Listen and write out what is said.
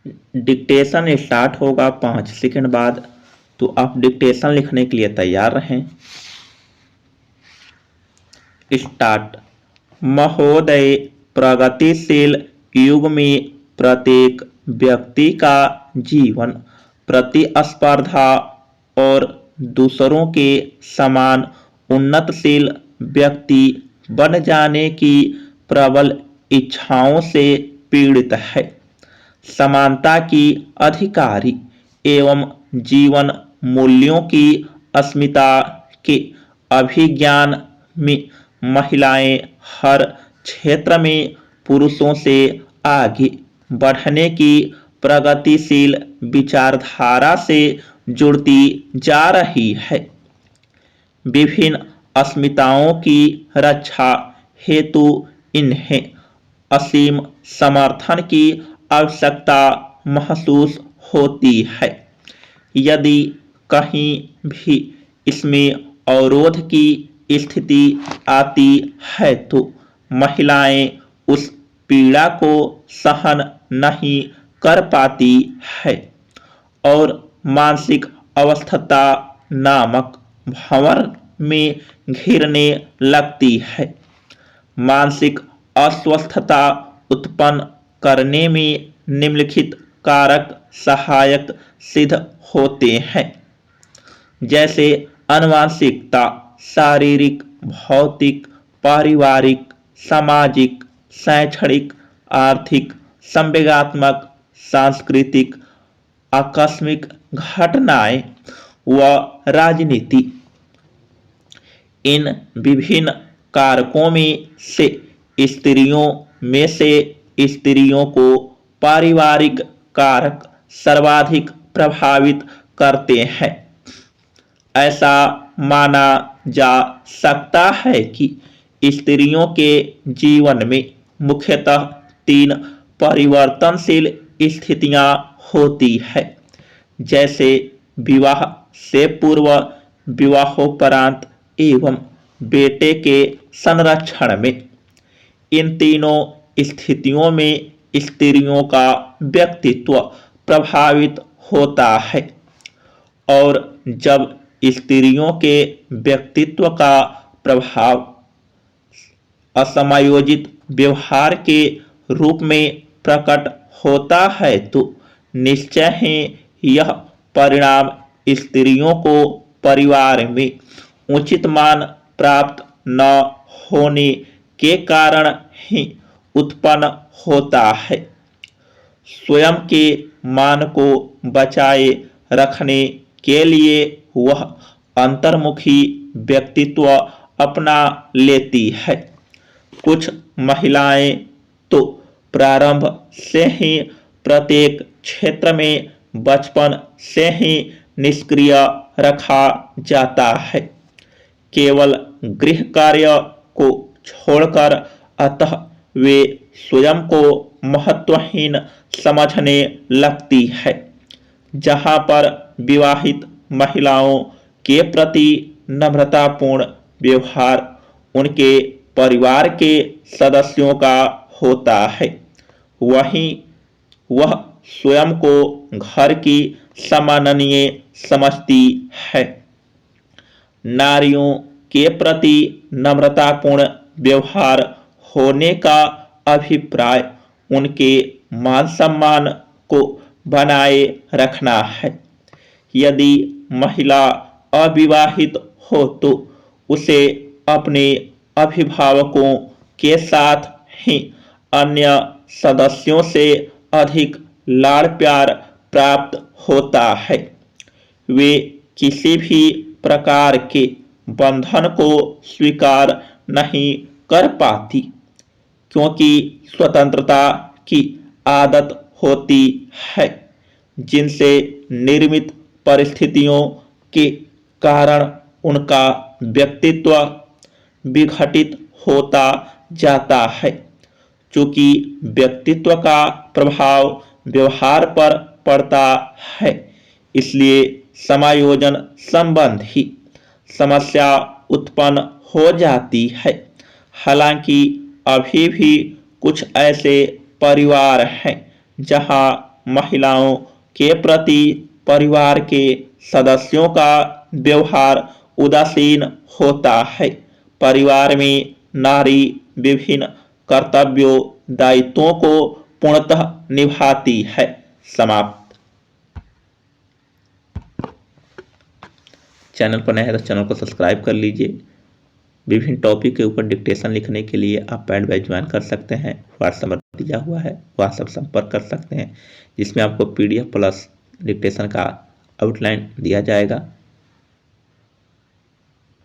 Dictation start होगा 5 second बाद, तो आप डिक्टेशन लिखने के लिए तैयार रहें। स्टार्ट। महोदय, प्रगतिशील युग में प्रत्येक व्यक्ति का जीवन प्रतिस्पर्धा और दूसरों के समान उन्नतशील व्यक्ति बन जाने की प्रबल इच्छाओं से पीड़ित है। समानता की अधिकारी एवं जीवन मूल्यों की अस्मिता के अभिज्ञान में महिलाएं हर क्षेत्र में पुरुषों से आगे बढ़ने की प्रगतिशील विचारधारा से जुड़ती जा रही है। विभिन्न अस्मिताओं की रक्षा हेतु इन्हें असीम समर्थन की आवश्यकता महसूस होती है। यदि कहीं भी इसमें अवरोध की स्थिति आती है तो महिलाएं उस पीड़ा को सहन नहीं कर पाती है और मानसिक अवस्था नामक भंवर में घिरने लगती है। मानसिक अस्वस्थता उत्पन्न करने में निम्नलिखित कारक सहायक सिद्ध होते हैं, जैसे आनुवंशिकता, शारीरिक, भौतिक, पारिवारिक, सामाजिक, शैक्षणिक, आर्थिक, संवेगात्मक, सांस्कृतिक, आकस्मिक घटनाएं व राजनीति। इन विभिन्न कारकों में से स्त्रियों को पारिवारिक कारक सर्वाधिक प्रभावित करते हैं। ऐसा माना जा सकता है कि स्त्रियों के जीवन में मुख्यतः 3 परिवर्तनशील स्थितियां होती है, जैसे विवाह से पूर्व, विवाहोपरांत एवं बेटे के संरक्षण में। इन तीनों स्थितियों में स्त्रियों का व्यक्तित्व प्रभावित होता है और जब स्त्रियों के व्यक्तित्व का प्रभाव असमायोजित व्यवहार के रूप में प्रकट होता है तो निश्चय ही यह परिणाम स्त्रियों को परिवार में उचित मान प्राप्त न होने के कारण ही उत्पन्न होता है। स्वयं के मान को बचाए रखने के लिए वह अंतर्मुखी व्यक्तित्व अपना लेती है। कुछ महिलाएं तो प्रारंभ से ही प्रत्येक क्षेत्र में बचपन से ही निष्क्रिय रखा जाता है, केवल गृह कार्य को छोड़कर। अतः वे स्वयं को महत्वहीन समझने लगती है। जहाँ पर विवाहित महिलाओं के प्रति नम्रतापूर्ण व्यवहार उनके परिवार के सदस्यों का होता है, वहीं वह स्वयं को घर की सम्माननीय समझती है। नारियों के प्रति नम्रतापूर्ण व्यवहार होने का अभिप्राय उनके मान सम्मान को बनाए रखना है। यदि महिला अविवाहित हो तो उसे अपने अभिभावकों के साथ ही अन्य सदस्यों से अधिक लाड़ प्यार प्राप्त होता है। वे किसी भी प्रकार के बंधन को स्वीकार नहीं कर पाती, क्योंकि स्वतंत्रता की आदत होती है, जिनसे निर्मित परिस्थितियों के कारण उनका व्यक्तित्व विघटित होता जाता है। चूंकि व्यक्तित्व का प्रभाव व्यवहार पर पड़ता है, इसलिए समायोजन संबंधी समस्या उत्पन्न हो जाती है। हालांकि अभी भी कुछ ऐसे परिवार हैं जहां महिलाओं के प्रति परिवार के सदस्यों का व्यवहार उदासीन होता है। परिवार में नारी विभिन्न कर्तव्यों दायित्वों को पूर्णतः निभाती है। समाप्त। चैनल पर नए हैं तो चैनल को सब्सक्राइब कर लीजिए। विभिन्न टॉपिक के ऊपर डिक्टेशन लिखने के लिए आप पैड बैच ज्वाइन कर सकते हैं। व्हाट्सएप नंबर दिया हुआ है, व्हाट्सएप संपर्क कर सकते हैं, जिसमें आपको PDF प्लस डिक्टेशन का आउटलाइन दिया जाएगा।